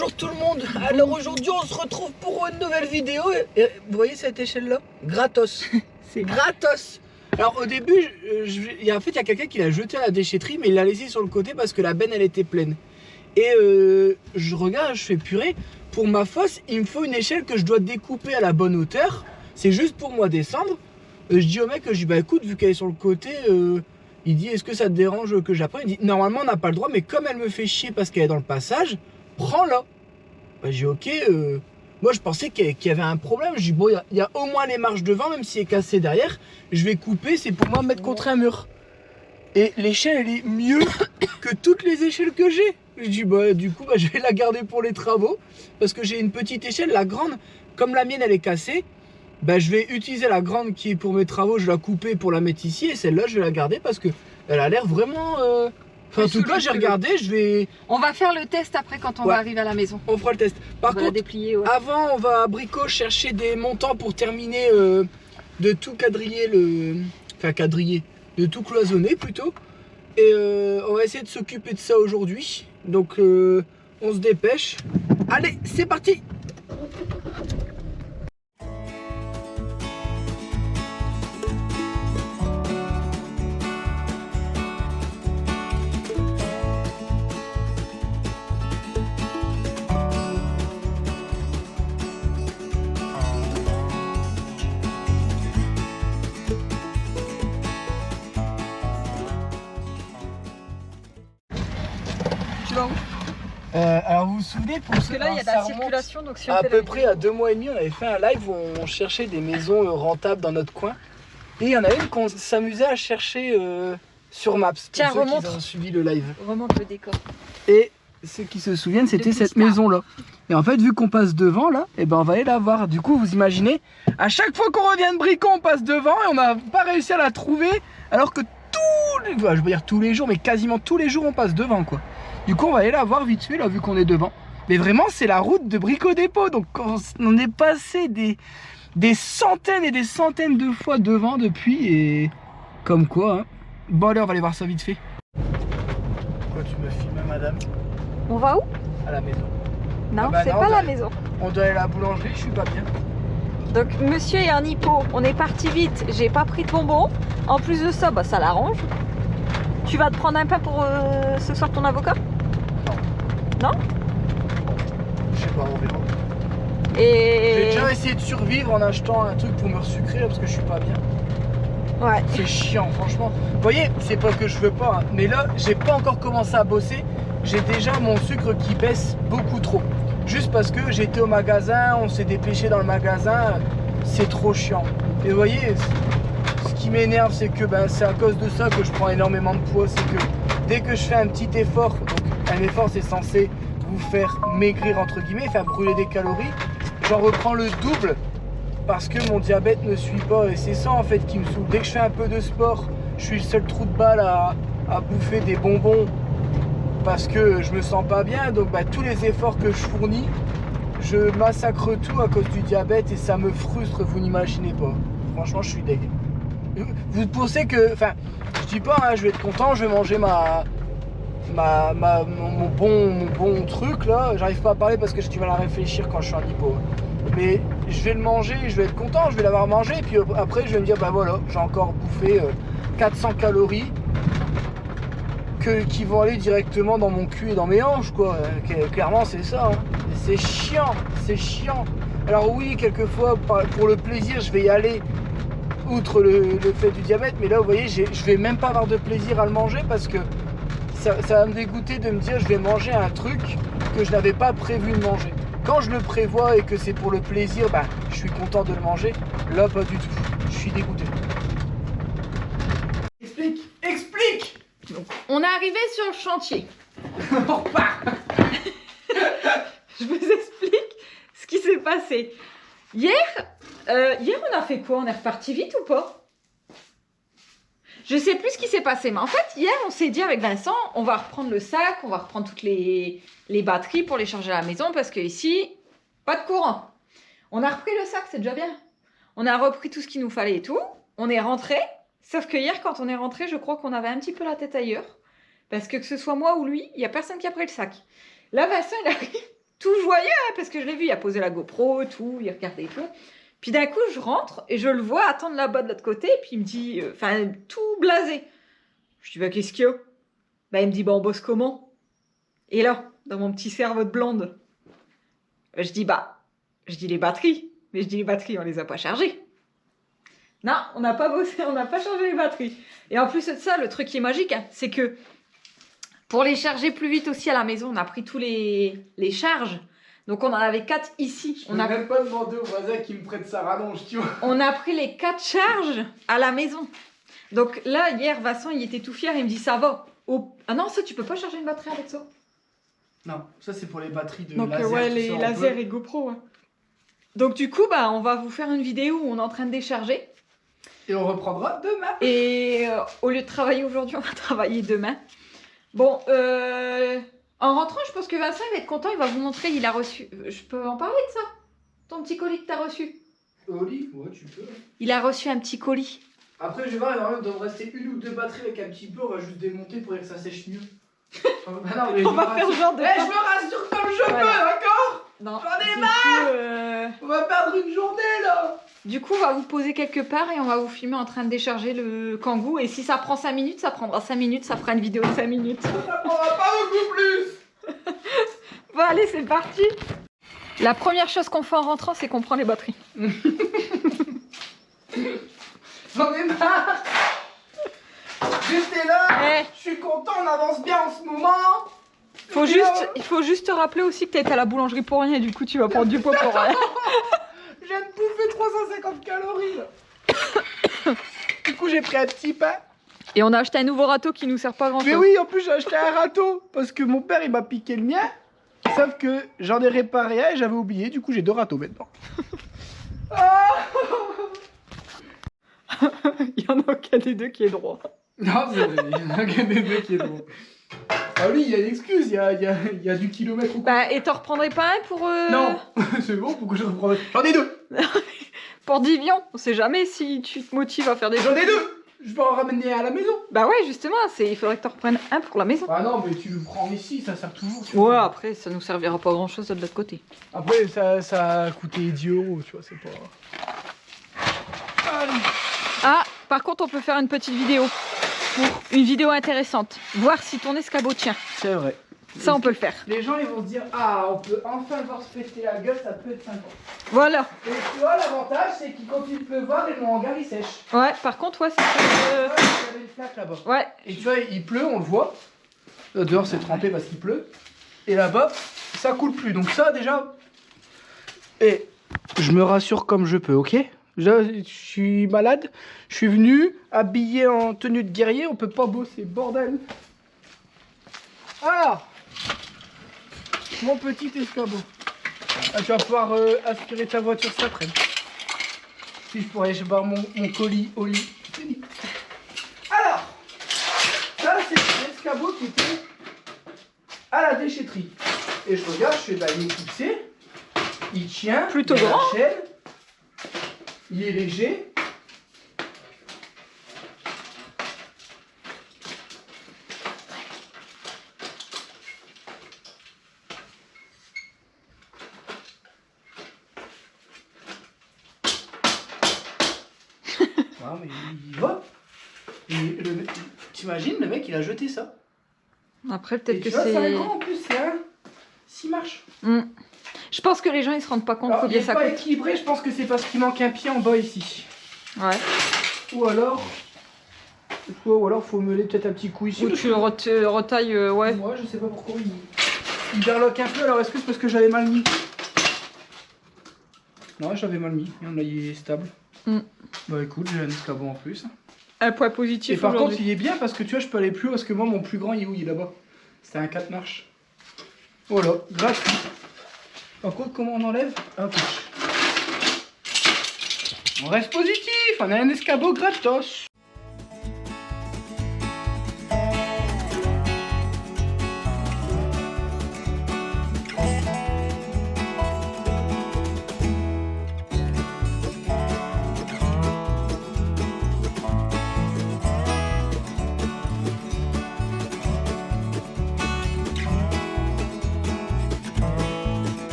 Bonjour tout le monde. Alors aujourd'hui on se retrouve pour une nouvelle vidéo et vous voyez cette échelle là? Gratos. C'est gratos. Alors au début, il y a quelqu'un qui l'a jeté à la déchetterie mais il l'a laissé sur le côté parce que la benne elle était pleine. Et je regarde, je fais purée, pour ma fosse il me faut une échelle que je dois découper à la bonne hauteur. C'est juste pour moi descendre. Je dis au mec, je dis bah écoute, vu qu'elle est sur le côté, il dit est-ce que ça te dérange que j'apprenne? Il dit normalement on n'a pas le droit mais comme elle me fait chier parce qu'elle est dans le passage, prends-la. Bah j'ai ok, moi je pensais qu'il y avait un problème. Je dis bon, il y a au moins les marches devant, même si elle est cassée derrière, je vais couper, c'est pour moi mettre contre un mur. Et l'échelle elle est mieux que toutes les échelles que j'ai. Je dis bah du coup bah, je vais la garder pour les travaux, parce que j'ai une petite échelle, la grande, comme la mienne elle est cassée, bah, je vais utiliser la grande qui est pour mes travaux, je vais la couper pour la mettre ici, et celle-là je vais la garder parce que elle a l'air vraiment... Enfin, en tout cas, j'ai regardé, je vais... On va faire le test après quand on va arriver à la maison. On fera le test. Par contre, déplier, avant, on va à Brico chercher des montants pour terminer de tout quadriller Enfin, quadriller, de tout cloisonner plutôt. Et on va essayer de s'occuper de ça aujourd'hui. Donc, on se dépêche. Allez, c'est parti! Alors vous vous souvenez, pour parce que là il y a de la circulation, donc si on à fait peu près à 2 mois et demi, on avait fait un live où on cherchait des maisons rentables dans notre coin. Et il y en avait une qu'on s'amusait à chercher sur Maps. Tiens, pour ceux remonte. qui ont suivi le live. Remonte le décor. Et ceux qui se souviennent, c'était cette maison là. Et en fait, vu qu'on passe devant là, et ben on va aller la voir. Du coup, vous imaginez, à chaque fois qu'on revient de Brico, on passe devant et on n'a pas réussi à la trouver, alors que je veux dire tous les jours, mais quasiment tous les jours, on passe devant quoi. Du coup, on va aller la voir vite fait là, vu qu'on est devant. Mais vraiment, c'est la route de Brico Dépôt. Donc, on est passé des centaines et des centaines de fois devant depuis. Et comme quoi, hein. Bon, allez, on va aller voir ça vite fait. Pourquoi tu me filmes, madame? On va où? À la maison. Non, Ah bah c'est non, pas la maison. On doit aller à la boulangerie, je suis pas bien. Donc, monsieur est un hippo. On est parti vite. J'ai pas pris de bonbons. En plus de ça, bah, ça l'arrange. Tu vas te prendre un pain pour ce soir ton avocat? Non? Je sais pas, on verra. Et... J'ai déjà essayé de survivre en achetant un truc pour me resucrer parce que je suis pas bien. Ouais. C'est chiant, franchement. Vous voyez, c'est pas que je veux pas, hein, mais là, j'ai pas encore commencé à bosser. J'ai déjà mon sucre qui baisse beaucoup trop. Juste parce que j'étais au magasin, on s'est dépêché dans le magasin, c'est trop chiant. Et vous voyez, ce qui m'énerve, c'est que c'est à cause de ça que je prends énormément de poids. C'est que dès que je fais un petit effort, donc un effort c'est censé vous faire maigrir entre guillemets, faire brûler des calories, j'en reprends le double parce que mon diabète ne suit pas. Et c'est ça en fait qui me saoule. Dès que je fais un peu de sport, je suis le seul trou de balle à bouffer des bonbons parce que je me sens pas bien. Donc tous les efforts que je fournis, je massacre tout à cause du diabète et ça me frustre, vous n'imaginez pas. Franchement, je suis deg. Vous pensez que, enfin, je dis pas, hein, je vais être content, je vais manger mon bon truc là. J'arrive pas à parler parce que j'ai du mal à réfléchir quand je suis en hypo. Mais je vais le manger, je vais être content, je vais l'avoir mangé et puis après je vais me dire bah voilà, j'ai encore bouffé 400 calories qui vont aller directement dans mon cul et dans mes hanches quoi. Clairement c'est ça, hein. C'est chiant, c'est chiant. Alors oui, quelquefois pour le plaisir je vais y aller outre le fait du diabète, mais là vous voyez je vais même pas avoir de plaisir à le manger parce que ça va me dégoûter de me dire je vais manger un truc que je n'avais pas prévu de manger. Quand je le prévois et que c'est pour le plaisir, je suis content de le manger. Là pas du tout, je suis dégoûté. Explique. Donc, on est arrivé sur le chantier. On repart. Je vous explique ce qui s'est passé. Hier, on a fait quoi? On est reparti vite ou pas? Je sais plus ce qui s'est passé, mais en fait, hier, on s'est dit avec Vincent, on va reprendre le sac, on va reprendre toutes les batteries pour les charger à la maison, parce que ici, pas de courant. On a repris le sac, c'est déjà bien. On a repris tout ce qu'il nous fallait et tout. On est rentré, sauf que hier, quand on est rentré, je crois qu'on avait un petit peu la tête ailleurs. Parce que ce soit moi ou lui, il n'y a personne qui a pris le sac. Là, Vincent, il arrive, tout joyeux, hein, parce que je l'ai vu, il a posé la GoPro, tout, il regardait et tout. Puis d'un coup, je rentre et je le vois attendre là-bas de l'autre côté, puis il me dit, tout blasé. Je dis, bah, qu'est-ce qu'il y a? Bah, il me dit, bah, on bosse comment? Et là, dans mon petit cerveau de blonde, je dis, les batteries. Mais je dis, les batteries, on les a pas chargées. Non, on n'a pas bossé, on n'a pas chargé les batteries. Et en plus de ça, le truc qui est magique, hein, c'est que pour les charger plus vite aussi à la maison, on a pris tous les charges. Donc on en avait 4 ici. Je peux même pas demander au voisin qui me prête sa rallonge, tu vois. On a pris les 4 charges à la maison. Donc là, hier, Vincent, il était tout fier, il me dit, ça va. Ah non, ça, tu peux pas charger une batterie avec ça. Non, ça c'est pour les batteries de donc, laser. ouais, les lasers et GoPro. Ouais. Donc du coup, bah, on va vous faire une vidéo où on est en train de décharger. Et on reprendra demain. Et au lieu de travailler aujourd'hui, on va travailler demain. Bon, en rentrant, je pense que Vincent il va être content, il va vous montrer, il a reçu... Je peux en parler de ça? Ton petit colis que t'as reçu? Colis? Ouais, tu peux. Il a reçu un petit colis. Après, je vais voir, il doit me rester 1 ou 2 batteries avec un petit peu, on va juste démonter pour que ça sèche mieux. Bah non, on va faire genre de... je me rassure comme je peux, d'accord? Non. J'en ai marre. On va perdre une journée, là. Du coup, on va vous poser quelque part et on va vous filmer en train de décharger le Kangoo. Et si ça prend 5 minutes, ça prendra 5 minutes, ça fera une vidéo de 5 minutes. Ça prendra pas beaucoup plus. Bon, allez, c'est parti. La première chose qu'on fait en rentrant, c'est qu'on prend les batteries. J'en ai marre. J'étais là. Hey. Je suis content, on avance bien en ce moment. Il faut juste te rappeler aussi que t'as été à la boulangerie pour rien. Du coup, tu vas prendre du poids pour rien. Je viens de bouffer 350 calories là. Du coup j'ai pris un petit pain. Et on a acheté un nouveau râteau qui nous sert pas grand chose. Mais oui, en plus j'ai acheté un râteau. Parce que mon père il m'a piqué le mien. Sauf que j'en ai réparé un et j'avais oublié. Du coup j'ai 2 râteaux maintenant. Il y en a aucun des deux qui est droit. Non, c'est vrai, il y en a aucun des deux qui est droit. Ah oui, il y a une excuse, il y a du kilomètre ou quoi. Bah, et t'en reprendrais pas un pour... Non, c'est bon, pourquoi je reprendrais? J'en ai 2. Pour Divion, on sait jamais si tu te motives à faire des... J'en ai 2. Je vais en ramener un à la maison. Bah ouais, justement, il faudrait que t'en reprennes un pour la maison. Ah non, mais tu le prends ici, ça sert toujours. Ouais, après, ça nous servira pas grand chose de l'autre côté. Après, ça a coûté 10 €, tu vois, c'est pas... Allez. Ah, par contre, on peut faire une petite vidéo. Pour une vidéo intéressante. Voir si ton escabeau tient. C'est vrai. Ça, on peut le faire. Les gens, ils vont se dire, ah, on peut enfin voir se péter la gueule, ça peut être sympa. Voilà. Et tu vois, l'avantage, c'est que quand il pleut voir, et mon hangar, il sèche. Ouais, par contre, ouais, c'est... Ouais, il y avait une flaque là-bas. Ouais. Et tu vois, il pleut, on le voit. Dehors, c'est trempé parce qu'il pleut. Et là-bas, ça coule plus. Donc ça, déjà... Et je me rassure comme je peux, ok? Je suis malade, je suis venu habillé en tenue de guerrier, on peut pas bosser, bordel. Alors, mon petit escabeau. Ah, tu vas pouvoir aspirer ta voiture cet après-midi. Si je pourrais, je barre mon colis au lit. Alors, ça c'est l'escabeau qui était à la déchetterie. Et je regarde, je fais bah il est fixé, il tient, plutôt il a la grand. chaîne. Il est léger. Non mais il va. T'imagines le mec il a jeté ça. Après peut-être que c'est c'est... un grand en plus, c'est un 6 marches. Je pense que les gens ils se rendent pas compte Alors, combien il ça est pas coûte. équilibré, je pense que c'est parce qu'il manque un pied en bas ici. Ouais. Ou alors faut meuler peut-être un petit coup ici. Ou tu le retailles, ouais. Moi je sais pas pourquoi il berloque un peu, alors est-ce que c'est parce que j'avais mal mis? Non, j'avais mal mis, là il est stable. Bah écoute, j'ai un escabeau en plus. Un point positif. Et par contre il est bien parce que tu vois je peux aller plus haut parce que moi mon plus grand il est où? Il est là-bas. C'était un 4 marches. Voilà, gratuit. Par contre comment on enlève? Hop. On reste positif, on a un escabeau gratos.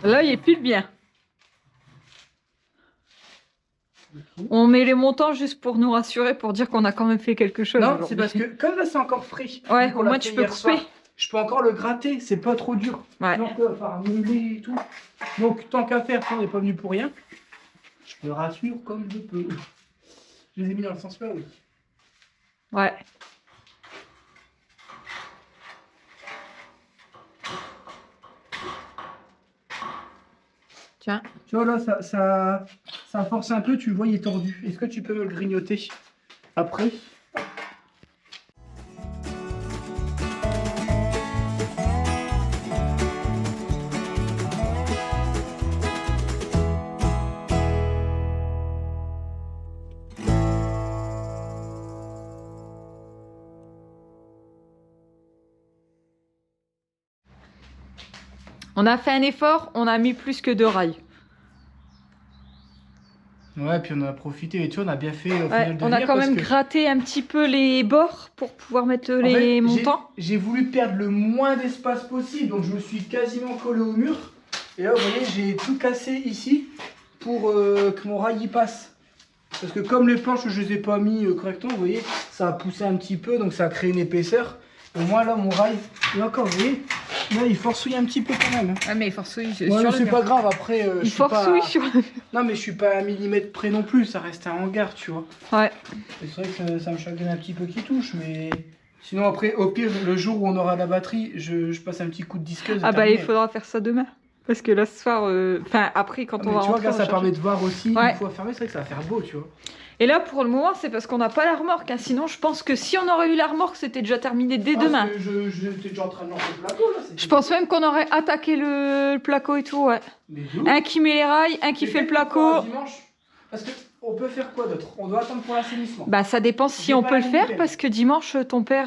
Là, il est plus bien. On met les montants juste pour nous rassurer, pour dire qu'on a quand même fait quelque chose. Non, c'est parce que comme là c'est encore frais. Ouais, vu qu'on au l'a moins fait tu peux hier couper. soir, je peux encore le gratter, c'est pas trop dur. Ouais. Sinon, on va faire meuler et tout. Donc tant qu'à faire, on n'est pas venu pour rien. Je me rassure comme je peux. Je les ai mis dans le sens là, oui. Ouais. Tiens. Tu vois là, ça force un peu, tu le vois, il est tordu. Est-ce que tu peux me le grignoter après? On a fait un effort, on a mis plus que 2 rails. Ouais, puis on a profité et tu vois, on a bien fait au Ouais, final de on a venir quand parce même que, gratté un petit peu les bords pour pouvoir mettre en les fait, montants. j'ai voulu perdre le moins d'espace possible, donc je me suis quasiment collé au mur. Et là, vous voyez, j'ai tout cassé ici pour que mon rail y passe. Parce que comme les planches, je les ai pas mis correctement, vous voyez, ça a poussé un petit peu, donc ça a créé une épaisseur. Au moins là, mon rail, et encore, vous voyez, là, il forçouille un petit peu quand même. Hein. Ah mais il forçouille Ouais, mais c'est pas grave, après, je Il suis pas... forçouille sur le... Non, mais je suis pas à un millimètre près non plus, ça reste un hangar, tu vois. Ouais. Et c'est vrai que ça me chagrine un petit peu qui touche, mais... Sinon, après, au pire, le jour où on aura la batterie, je passe un petit coup de disqueuse. Ah bah il faudra faire ça demain. Parce que là ce soir, enfin après quand on va tu vois, rentrer, là, on va ça permet chercher. de voir aussi, Ouais. une fois fermé, c'est vrai que ça va faire beau, tu vois. Et là pour le moment c'est parce qu'on n'a pas la remorque. Hein. Sinon je pense que si on aurait eu la remorque c'était déjà terminé dès demain. Parce que j'étais déjà en train de lancer le plateau, là. Je pense même qu'on aurait attaqué le placo et tout, ouais. Mais d'où? Un qui met les rails, un qui fait le placo. Dimanche. Parce que on peut faire quoi d'autre? On doit attendre pour l'assainissement. Bah ça dépend si J'ai on pas peut la le faire nickel. parce que dimanche ton père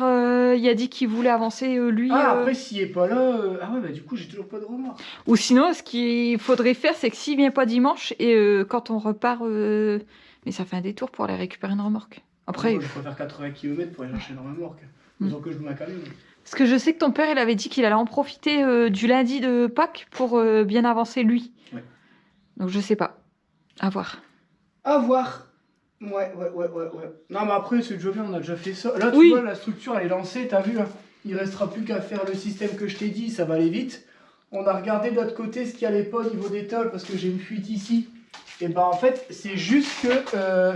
il a dit qu'il voulait avancer lui. Ah, après, s'il est pas là... Ah ouais, bah du coup, j'ai toujours pas de remorque. Ou sinon ce qu'il faudrait faire c'est que s'il vient pas dimanche et quand on repart, mais ça fait un détour pour aller récupérer une remorque. Après, Moi, je préfère 80 km pour aller chercher une remorque. Autant que je loue un camion. parce que je sais que ton père il avait dit qu'il allait en profiter du lundi de Pâques pour bien avancer lui. Ouais. Donc je sais pas, à voir. À voir. Ouais. Non, mais après, c'est déjà bien, on a déjà fait ça. Là, tu Oui. vois, la structure, elle est lancée, t'as vu, hein. Il restera plus qu'à faire le système que je t'ai dit, ça va aller vite. On a regardé de l'autre côté ce qu'il n'y allait pas au niveau des tôles, parce que j'ai une fuite ici. Et ben, en fait, c'est juste que...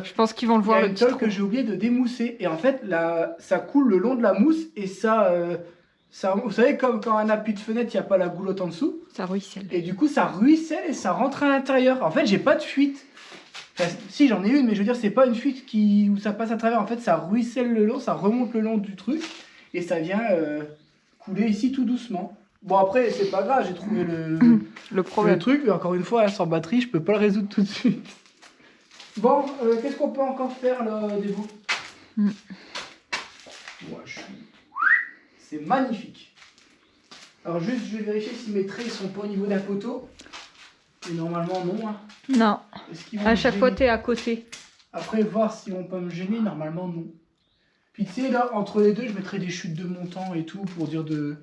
Je pense qu'ils vont le il y voir a le une petit tôle trou. que j'ai oublié de démousser. Et en fait, là, ça coule le long de la mousse, et ça... vous savez, comme quand un appui de fenêtre, il n'y a pas la goulotte en dessous. Ça ruisselle. Et du coup, ça ruisselle et ça rentre à l'intérieur. En fait, j'ai pas de fuite. Enfin, si, j'en ai une, mais je veux dire, c'est pas une fuite où ça passe à travers. En fait, ça ruisselle le long, ça remonte le long du truc. Et ça vient couler ici tout doucement. Bon, après, c'est pas grave, j'ai trouvé Le problème. le truc. Mais encore une fois, hein, sans batterie, je peux pas le résoudre tout de suite. Bon, qu'est-ce qu'on peut encore faire, là, Dévo? C'est magnifique. Alors, juste, je vais vérifier si mes traits sont pas au niveau d'un poteau. Et normalement, non. Hein. Non. Est-ce qu'ils vont À me chaque gêner? fois, t'es à côté. Après, voir s'ils vont pas me gêner, normalement, non. Puis, tu sais, là, entre les deux, je mettrai des chutes de montant et tout pour dire de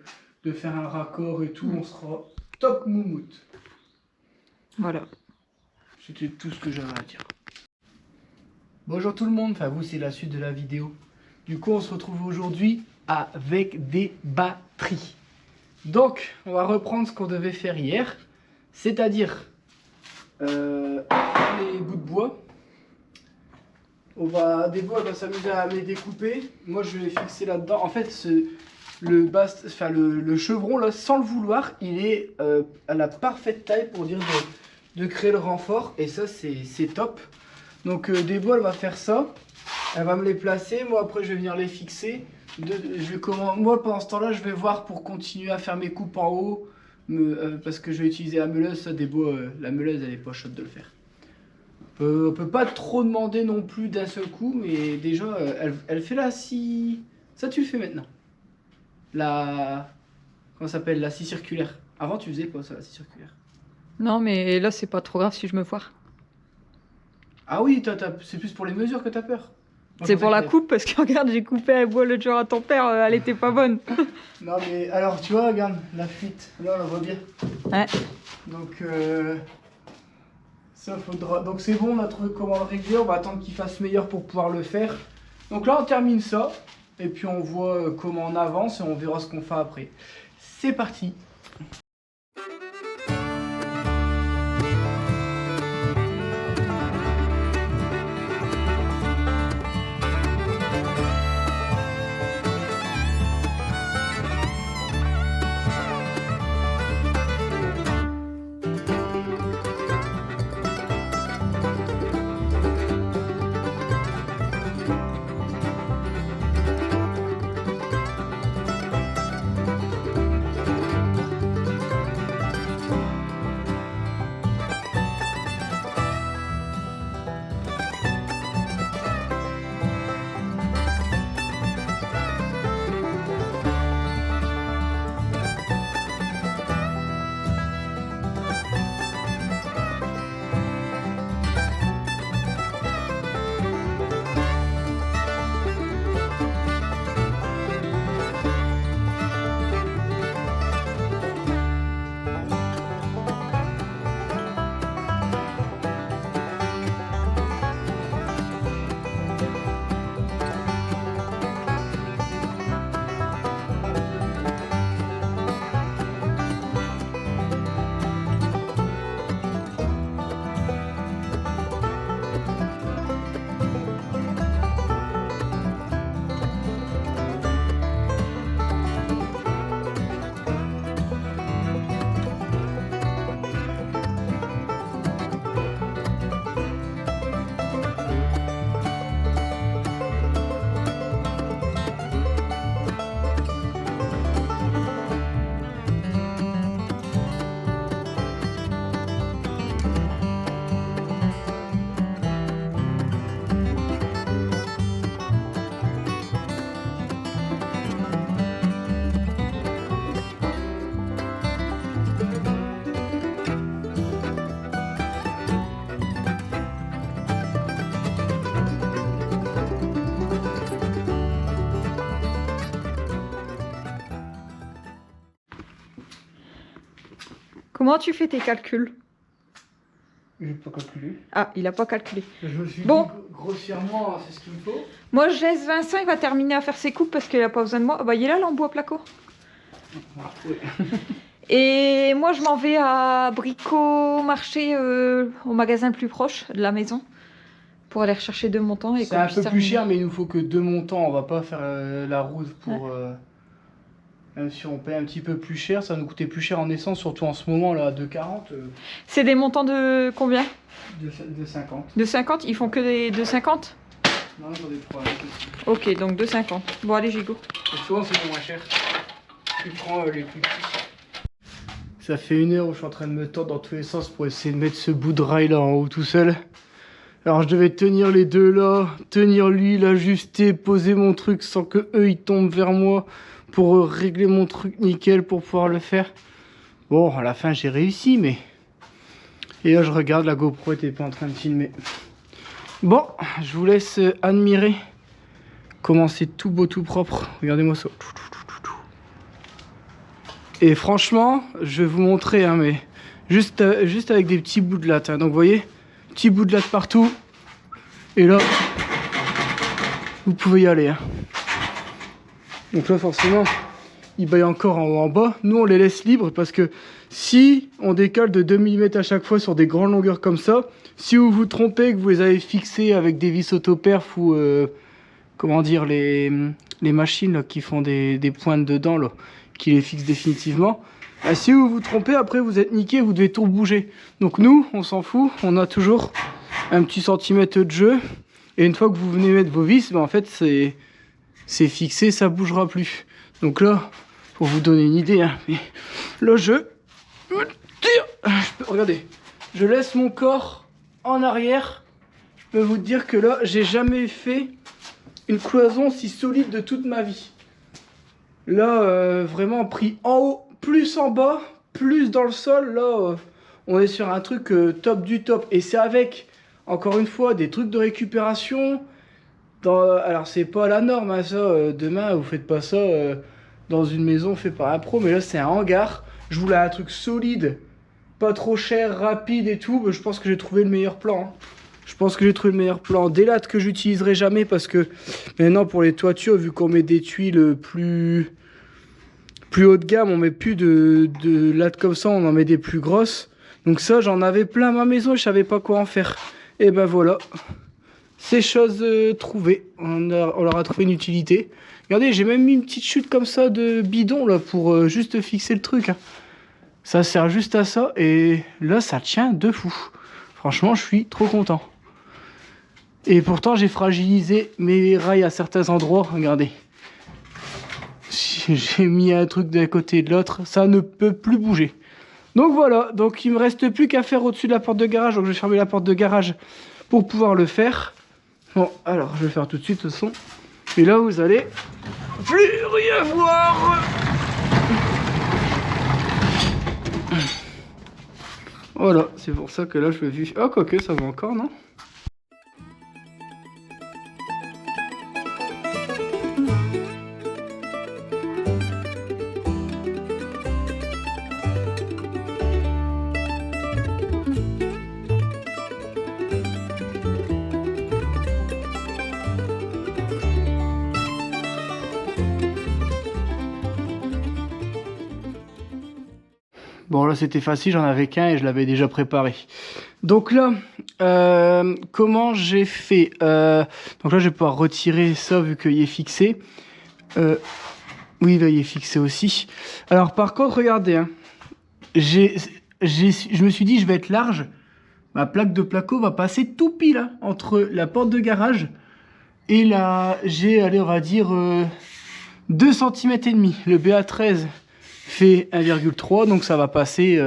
faire un raccord et tout. On sera top moumoute. Voilà. C'était tout ce que j'avais à dire. Bonjour tout le monde, enfin vous, c'est la suite de la vidéo. Du coup, on se retrouve aujourd'hui avec des batteries. Donc, on va reprendre ce qu'on devait faire hier, c'est-à-dire les bouts de bois. Des bois, elle va s'amuser à me les découper. Moi, je vais les fixer là-dedans. En fait, le chevron, là, sans le vouloir, il est à la parfaite taille pour dire de créer le renfort. Et ça, c'est top. Donc, des bois, elle va faire ça. Elle va me les placer. Moi, après, je vais venir les fixer. Moi, pendant ce temps-là, je vais voir pour continuer à faire mes coupes en haut. Parce que je vais utiliser la meuleuse. Ça, des bois, la meuleuse, elle est pas chaude de le faire. On peut pas trop demander non plus d'un seul coup, mais déjà, elle fait la scie. Ça, tu le fais maintenant. Comment ça s'appelle? La scie circulaire. Avant, tu faisais quoi, ça, la scie circulaire? Non, mais là, c'est pas trop grave si je me foire. Ah oui, c'est plus pour les mesures que t'as peur. C'est pour la coupe parce que regarde, j'ai coupé un bois l'autre jour à ton père, elle était pas bonne. Non mais alors tu vois, regarde la fuite, là on la voit bien. Ouais. Donc ça faudra. Donc c'est bon, on a trouvé comment le régler, on va attendre qu'il fasse meilleur pour pouvoir le faire. Donc là on termine ça et puis on voit comment on avance et on verra ce qu'on fait après. C'est parti. Comment tu fais tes calculs? J'ai pas calculé. Ah, il a pas calculé. Je me suis bon. dit grossièrement, c'est ce qu'il me faut. Moi, je laisse Vincent, il va terminer à faire ses coupes parce qu'il a pas besoin de moi. Ah bah, il est là, l'embout à placo. Ah, oui. Et moi, je m'en vais à Brico Marché, au magasin le plus proche de la maison, pour aller rechercher 2 montants. C'est un peu plus cher, mais il nous faut que 2 montants. On va pas faire la route pour... Même si on paye un petit peu plus cher, ça va nous coûter plus cher en essence, surtout en ce moment là, à 2,40. C'est des montants de combien? De 50. De 50? Ils font que des 2,50? Non, j'en ai 3. Ok, donc 2,50. Bon, allez, Gigo. Souvent, c'est le moins cher. Tu prends les plus petits. Ça fait 1 heure où je suis en train de me tordre dans tous les sens pour essayer de mettre ce bout de rail là en haut tout seul. Alors je devais tenir les deux là, tenir lui, l'ajuster, poser mon truc sans que eux ils tombent vers moi pour régler mon truc nickel pour pouvoir le faire. Bon, à la fin j'ai réussi, mais... Et là je regarde, la GoPro était pas en train de filmer. Bon, je vous laisse admirer comment c'est tout beau, tout propre. Regardez-moi ça. Et franchement, je vais vous montrer, hein, mais juste avec des petits bouts de latte. Hein. Donc vous voyez, petits bouts de latte partout. Et là, vous pouvez y aller. Hein. Donc là, forcément, il baille encore en haut en bas. Nous, on les laisse libres parce que si on décale de 2 mm à chaque fois sur des grandes longueurs comme ça, si vous vous trompez, que vous les avez fixés avec des vis autoperf ou, comment dire, les machines là, qui font des pointes dedans, là, qui les fixent définitivement, bah, si vous vous trompez, après, vous êtes niqué, vous devez tout bouger. Donc nous, on s'en fout, on a toujours un petit centimètre de jeu. Et une fois que vous venez mettre vos vis, bah, en fait, c'est fixé, ça bougera plus. Donc là, pour vous donner une idée, hein, mais là je tire, regardez, je laisse mon corps en arrière. Je peux vous dire que là, j'ai jamais fait une cloison si solide de toute ma vie. Là, vraiment pris en haut, plus en bas, plus dans le sol. Là, on est sur un truc top du top. Et c'est avec, encore une fois, des trucs de récupération. Alors, c'est pas la norme, hein, ça. Demain, vous faites pas ça dans une maison faite par un pro. Mais là, c'est un hangar. Je voulais un truc solide, pas trop cher, rapide et tout. Je pense que j'ai trouvé le meilleur plan. Hein. Je pense que j'ai trouvé le meilleur plan. Des lattes que j'utiliserai jamais parce que maintenant, pour les toitures, vu qu'on met des tuiles plus haut de gamme, on met plus de lattes comme ça, on en met des plus grosses. Donc ça, j'en avais plein à ma maison et je savais pas quoi en faire. Et ben voilà, ces choses trouvées. On leur a trouvé une utilité. Regardez, j'ai même mis une petite chute comme ça de bidon là pour juste fixer le truc. Hein. Ça sert juste à ça et là, ça tient de fou. Franchement, je suis trop content. Et pourtant, j'ai fragilisé mes rails à certains endroits. Regardez. J'ai mis un truc d'un côté et de l'autre. Ça ne peut plus bouger. Donc voilà. Donc il me reste plus qu'à faire au-dessus de la porte de garage. Donc je vais fermer la porte de garage pour pouvoir le faire. Bon, alors je vais le faire tout de suite de toute façon. Et là, vous allez plus rien voir. Voilà. C'est pour ça que là, je vais vivre. Ah, quoique, ça va encore, non ? Bon là c'était facile, j'en avais qu'un et je l'avais déjà préparé. Donc là, comment j'ai fait donc là je vais pouvoir retirer ça vu qu'il est fixé. Oui là il est fixé aussi. Alors par contre regardez, hein, je me suis dit je vais être large. Ma plaque de placo va passer tout pile hein, entre la porte de garage et là j'ai, allez on va dire 2 cm et demi. Le BA13 fait 1,3 donc ça va passer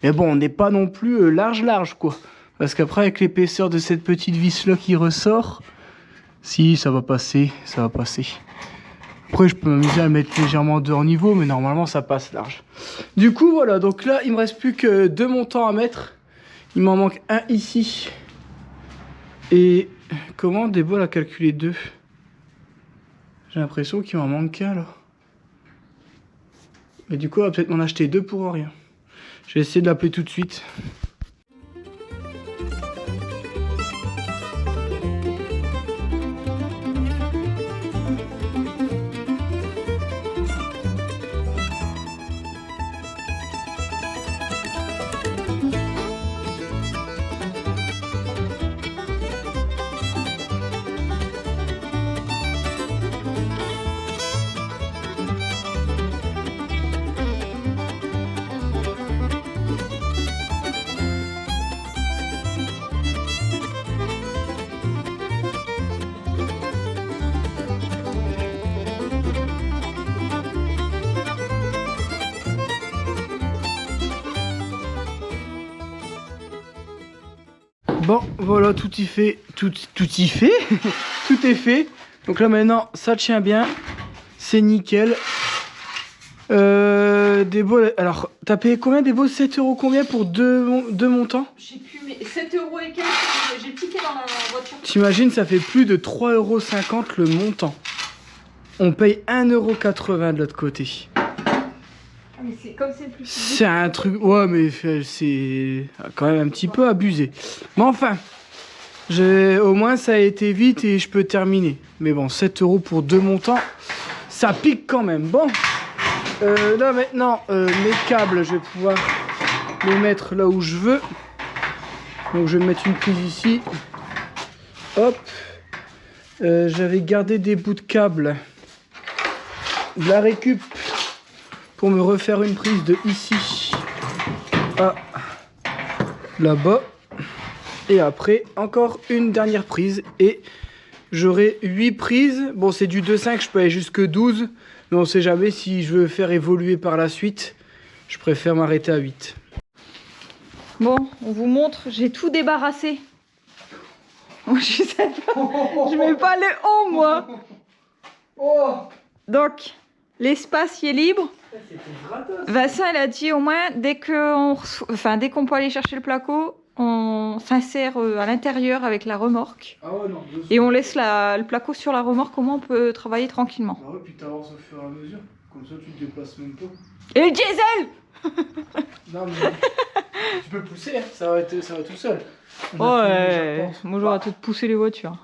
mais bon on n'est pas non plus large quoi parce qu'après avec l'épaisseur de cette petite vis là qui ressort si ça va passer après je peux m'amuser à le mettre légèrement de hors niveau mais normalement ça passe large. Du coup voilà, donc là il me reste plus que 2 montants à mettre, il m'en manque un ici et comment Débo a calculé 2? J'ai l'impression qu'il m'en manque qu'un là. Et du coup, on va peut-être m'en acheter 2 pour rien. Je vais essayer de l'appeler tout de suite. Bon, voilà, tout y fait, tout y fait, tout est fait. Donc là maintenant, ça tient bien, c'est nickel. Des baux, alors, t'as payé combien des baux? 7 € combien pour deux montants? Je sais plus, mais 7 € et quelques, j'ai le ticket dans la voiture. T'imagines, ça fait plus de 3,50 € le montant. On paye 1,80 € de l'autre côté. Mais c'est comme c'est plus. C'est un truc, ouais, mais c'est quand même un petit peu abusé. Mais enfin, au moins ça a été vite et je peux terminer. Mais bon, 7 € pour 2 montants, ça pique quand même. Bon, là maintenant, mes câbles, je vais pouvoir les mettre là où je veux. Donc je vais mettre une prise ici. Hop. J'avais gardé des bouts de câbles. De la récup. Pour me refaire une prise de ici à là-bas et après encore une dernière prise et j'aurai 8 prises. Bon, c'est du 2,5, je peux aller jusque 12 mais on sait jamais si je veux faire évoluer par la suite, je préfère m'arrêter à 8. Bon, on vous montre, j'ai tout débarrassé. Je sais pas, je mets pas les hauts moi. Donc l'espace y est libre. Vincent, il a dit au moins dès qu'on peut aller chercher le placo, on s'insère à l'intérieur avec la remorque. Ah ouais, non. Et on laisse le placo sur la remorque, comment on peut travailler tranquillement. Ah ouais, puis t'avances au fur et à mesure. Comme ça, tu te déplaces même pas. Et le diesel! Non, mais tu peux pousser, hein. Ça va tout seul. Ouais, moi j'aurais peut-être poussé les voitures.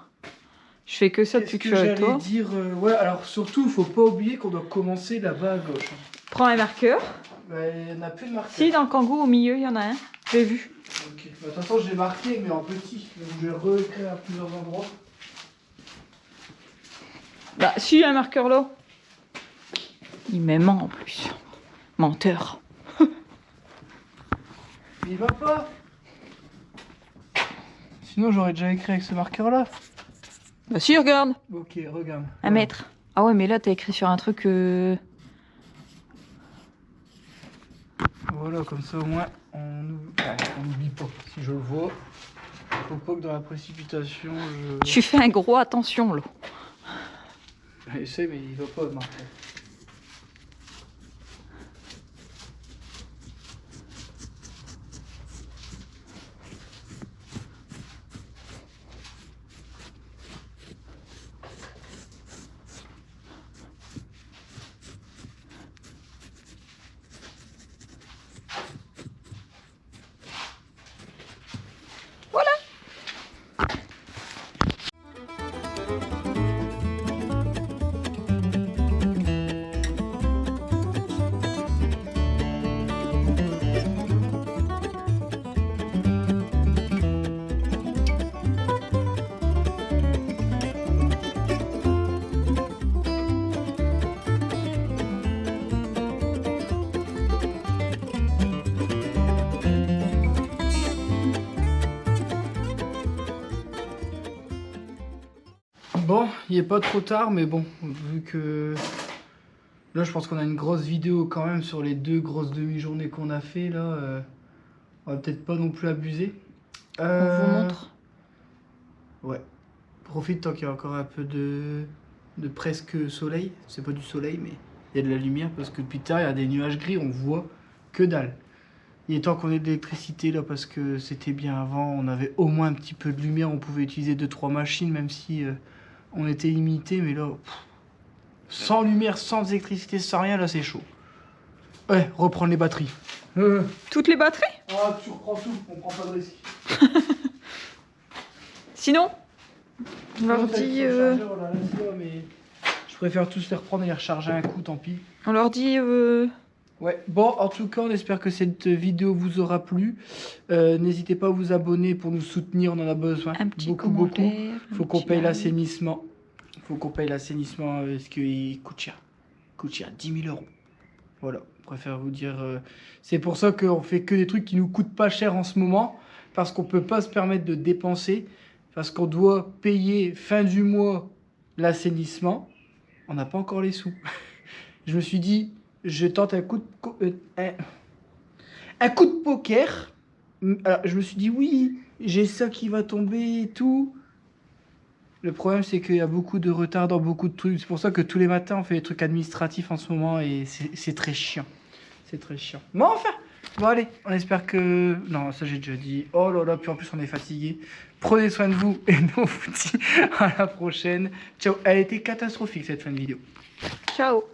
Je fais que ça depuis que je suis avec toi. Dire, ouais, alors surtout, faut pas oublier qu'on doit commencer là-bas à gauche. Prends un marqueur. Bah, il n'y en a plus de marqueur. Si, dans le kangou, au milieu, il y en a un. J'ai vu. Ok. Bah, de toute façon, j'ai marqué, mais en petit. Donc, je vais réécrire à plusieurs endroits. Bah, si, il y a un marqueur là. Il m'aimant en plus. Menteur. Il va pas. Sinon, j'aurais déjà écrit avec ce marqueur-là. Bah si, regarde. Ok, regarde. Un mètre. Ah ouais, mais là, t'as écrit sur un truc... Voilà, comme ça, au moins, on n'oublie pas. Si je le vois, faut pas que dans la précipitation, Tu fais un gros attention, là. Essaye, mais il va pas le marquer. Voilà. Bon, il est pas trop tard, mais bon, vu que là, je pense qu'on a une grosse vidéo quand même sur les 2 grosses demi-journées qu'on a fait là. On va peut-être pas non plus abuser. On vous montre. Ouais. Profite tant qu'il y a encore un peu de presque soleil. C'est pas du soleil, mais il y a de la lumière parce que depuis tard, il y a des nuages gris, on voit que dalle. Il est temps qu'on ait de l'électricité là parce que c'était bien avant. On avait au moins un petit peu de lumière, on pouvait utiliser 2-3 machines, même si on était limité, mais là, sans lumière, sans électricité, sans rien, là c'est chaud. Ouais, reprendre les batteries. Toutes les batteries? Ah, tu reprends tout, on prend pas de risque. Sinon, l'ordi... mais je préfère tous les reprendre et les recharger un coup, tant pis. On leur dit... Ouais, bon, en tout cas, on espère que cette vidéo vous aura plu. N'hésitez pas à vous abonner pour nous soutenir, on en a besoin. Un petit beaucoup. commentaire. Faut qu'on paye l'assainissement. Faut qu'on paye l'assainissement parce qu'il coûte cher. Il coûte cher, 10 000 €. Voilà, je préfère vous dire. C'est pour ça qu'on fait que des trucs qui nous coûtent pas cher en ce moment. Parce qu'on peut pas se permettre de dépenser. Parce qu'on doit payer fin du mois l'assainissement. On n'a pas encore les sous. Je me suis dit, je tente un coup de poker. Alors, je me suis dit, oui, j'ai ça qui va tomber et tout. Le problème, c'est qu'il y a beaucoup de retard dans beaucoup de trucs. C'est pour ça que tous les matins, on fait des trucs administratifs en ce moment et c'est très chiant. C'est très chiant. Mais enfin, bon allez, on espère que... Non, ça j'ai déjà dit. Oh là là, puis en plus on est fatigué. Prenez soin de vous et nous on vous dit à la prochaine. Ciao. Elle était catastrophique cette fin de vidéo. Ciao.